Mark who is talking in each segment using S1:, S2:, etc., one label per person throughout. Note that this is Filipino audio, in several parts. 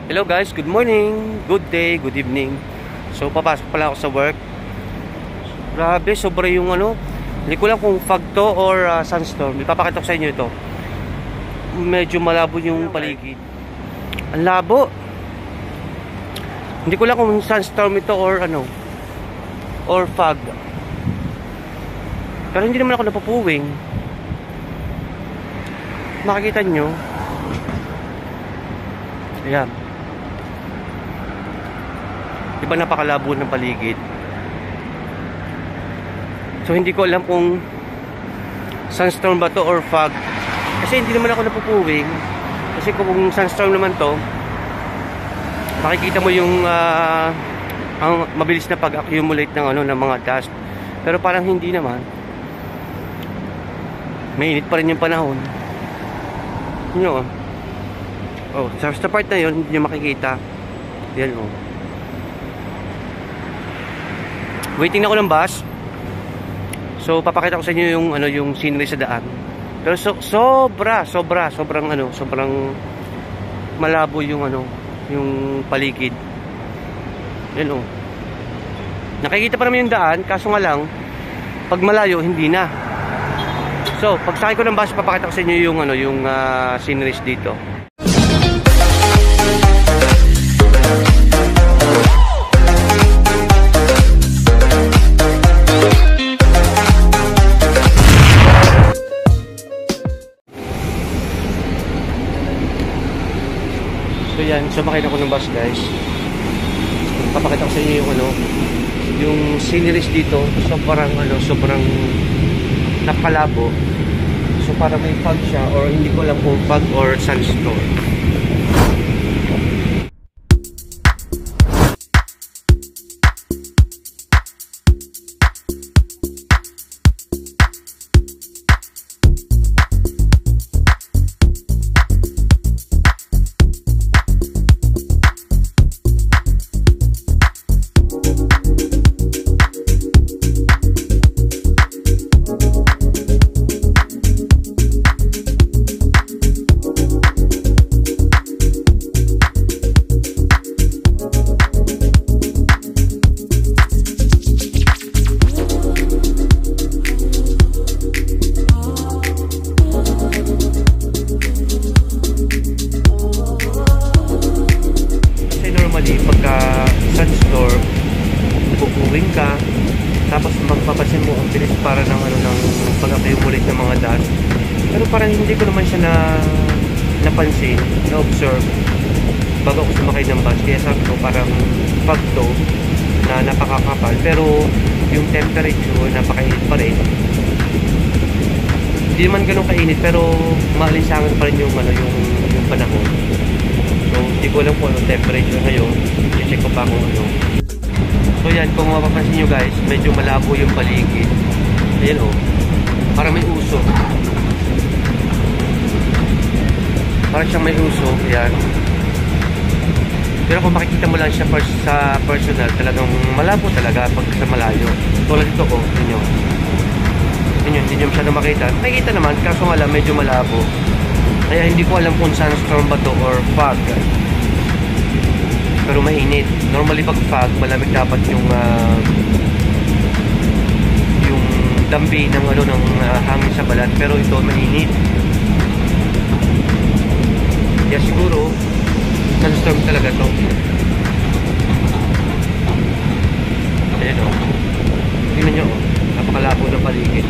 S1: Hello guys, good morning, good day, good evening. So papasok pala ako sa work. Grabe, sobra yung hindi ko lang kung fog to or sunstorm. Ipapakita ko sa inyo ito. Medyo malabo yung paligid. Ang labo. Hindi ko lang kung sunstorm ito or or fog. Pero hindi naman ako napupuwing. Makikita nyo. Ayan. Diba napakalabo ng paligid? So hindi ko alam kung sunstorm ba to or fog. Kasi hindi naman ako napupuwing. Kasi kung sunstorm naman to, makikita mo yung ang mabilis na pag-accumulate ng ng mga dust. Pero parang hindi naman. Mainit pa rin yung panahon. Yun sa part na yun, hindi nyo makikita. Yan waiting na ako ng bus. So papakita ko sa inyo yung yung scenery sa daan. Pero sobrang malabo yung yung paligid. Yan nakikita pa naman yung daan, kaso nga lang pag malayo hindi na. So pagsakay ko ng bus, papakita ko sa inyo yung yung sceneries dito. So yan, sumakay ako ng bus guys. Papakita ko sa inyo yung yung sceneries dito. Sobrang nakalabo. So para may fog siya or hindi ko alam kung fog or sunstorm. Pagka sunstorm, pupuwing ka, tapos magpapansin mo ang bilis para ng ng pag-accumulate ng mga dust. Pero parang hindi ko naman siya napansin, na-observe bago ako sumakay ng bus. Kaya sabi ko parang fog to na napakakapal, pero yung temperature napakainit pa rin. Hindi naman ganun kainit, pero maalinsangan pa rin yung yung panahon. So hindi ko alam kung anong temperature ngayon. I-check ko pa kung So yan, kung mapapansin nyo guys, medyo malabo yung paligid. Ayan parang may uso. Parang siyang may uso. Ayan. Pero kung makikita mo lang siya sa personal, talagang malabo talaga pag sa malayo. Tulad ito hindi nyo masyadong makita. Makikita naman, kaso nga lang medyo malabo. Kaya hindi ko alam kung sunstorm ba to or fog. Pero mainit. Normally pag fog, malamig dapat yung dambi ng ng hangin sa balat, pero ito mainit. Kaya siguro sunstorm talaga to. Ayan tingnan nyo napakalabo ng paligid.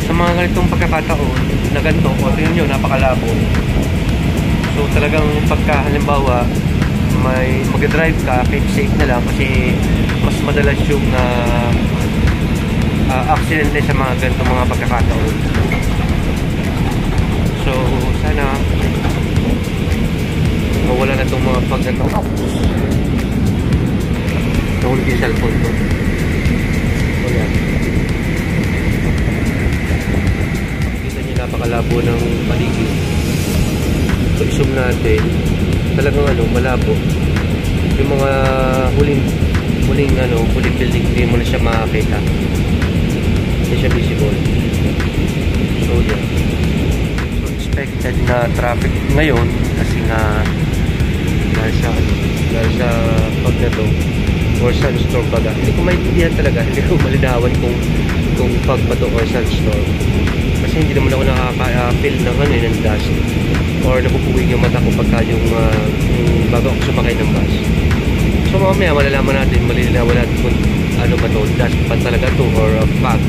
S1: Sa mga ganitong pagkakataon na ganito, tingnan nyo, napakalabo. So talagang pagka halimbawa may mag-drive ka, keep safe na lang kasi mas madalas yung aksidente sa mga ganitong mga pagkakataon. So sana mawala na itong mga pagkakataon. Nahulog yung cellphone ko. So yan, napakalabo ng paligid. So i-zoom natin, talagang malabo yung mga huling building, hindi mo na siya makakita, hindi siya visible. So yan, congested na traffic ngayon kasi nga dahil sa fog na to or sunstorm baga. Hindi ko maintindihan talaga, hindi ko malinawan kung fog ba to or sunstorm, kasi hindi naman ako nakaka-feel ng ng dust or napupuwing yung mata ko pagka yung bago ako sumakay ng bus. So mamaya malalaman natin, malilinawan natin kung ano ba to, dust pa talaga to or fog.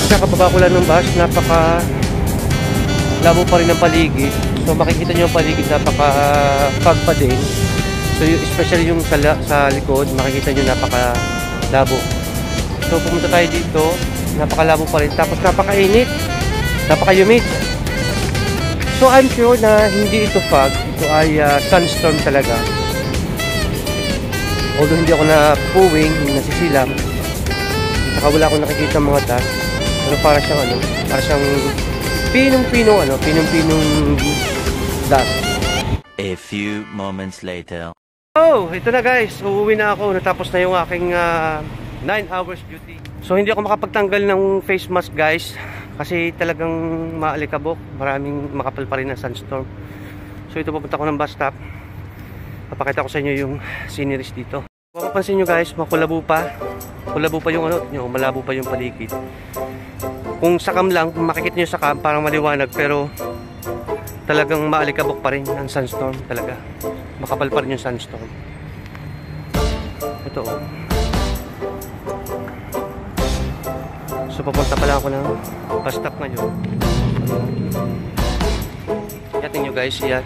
S1: Kakababa ko lang ng bus, napaka labo pa rin ng paligid. So makikita nyo yung paligid, napaka fog pa din. So especially yung sa likod, makikita nyo napaka labo. So pumunta tayo dito, napaka labo pa rin. Tapos napaka-init, napaka-humid. So I'm sure na hindi ito fog, ito ay sunstorm talaga. Although hindi ako na-puwing, nasisilam. Saka wala akong nakikita mga dust. Pero para siyang ano, para siyang pinong-pinong dust.
S2: A few moments later.
S1: Oh, ito na guys. Uuwi na ako. Natapos na yung aking 9 hours duty. So hindi ako makapagtanggal ng face mask guys. Kasi talagang maalikabok. Maraming makapal pa rin na sunstorm. So ito, pupunta ko ng bus stop. Papakita ko sa inyo yung sceneries dito. Mapapansin nyo guys, makulabo pa. Kulabo pa yung ano, malabo pa yung paligid. Kung sakam lang, makikita nyo sakam, parang maliwanag. Pero talagang maalikabok pa rin ang sunstorm talaga. Makapal pa rin yung sunstorm. Ito oh. So papunta pala ako ng bus stop ngayon. Yatin nyo guys, yan.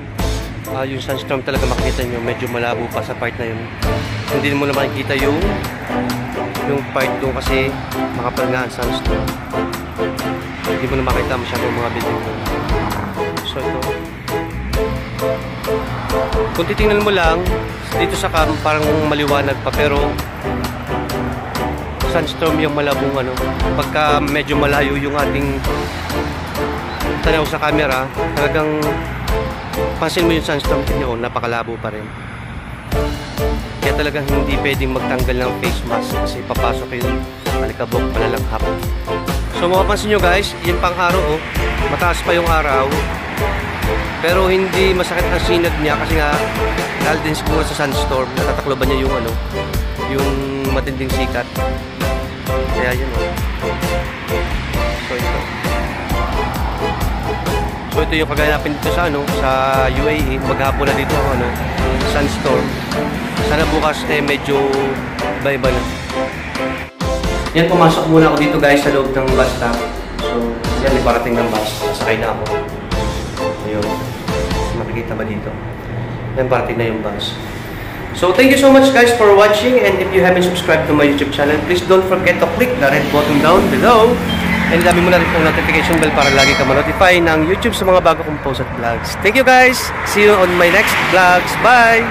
S1: Yung sunstorm talaga makikita nyo, medyo malabo pa sa part na yun. Hindi mo na makikita yung part doon kasi makapal nga ang sunstorm. Hindi mo na makita masyadong mga building doon. So ito, kung titingnan mo lang dito sa cam, parang maliwanag pa, pero sunstorm yung malabong ano. Pagka medyo malayo yung ating tanaw sa camera, talagang pansin mo yung sunstorm nyo, napakalabo pa rin. Kaya talagang hindi pwedeng magtanggal ng face mask kasi papasok yung alikabok, malalanghap. So mapapansin nyo guys, yung pang araw oh, mataas pa yung araw, pero hindi masakit ang sinag niya kasi nga dahil din siguro sa sunstorm, natatakloban niya yung ano, yung matinding sikat. Kaya yun oh. So ito. So ito yung kaganapin dito sa ano, sa UAE. Maghapon na dito ang ano, sunstorm. Sana bukas medyo iba-iba na. Yan, pumasok muna ako dito guys sa loob ng bus stop. So yan, iparating ng bus. Sasakay na ako. Ayun. Makikita ba dito? Yan, parating na yung bus. So thank you so much guys for watching, and if you haven't subscribed to my YouTube channel, please don't forget to click the red button down below. And dami mo na rin pong notification bell para lagi ka ma-notify ng YouTube sa mga bago kong post at vlogs. Thank you guys! See you on my next vlogs. Bye!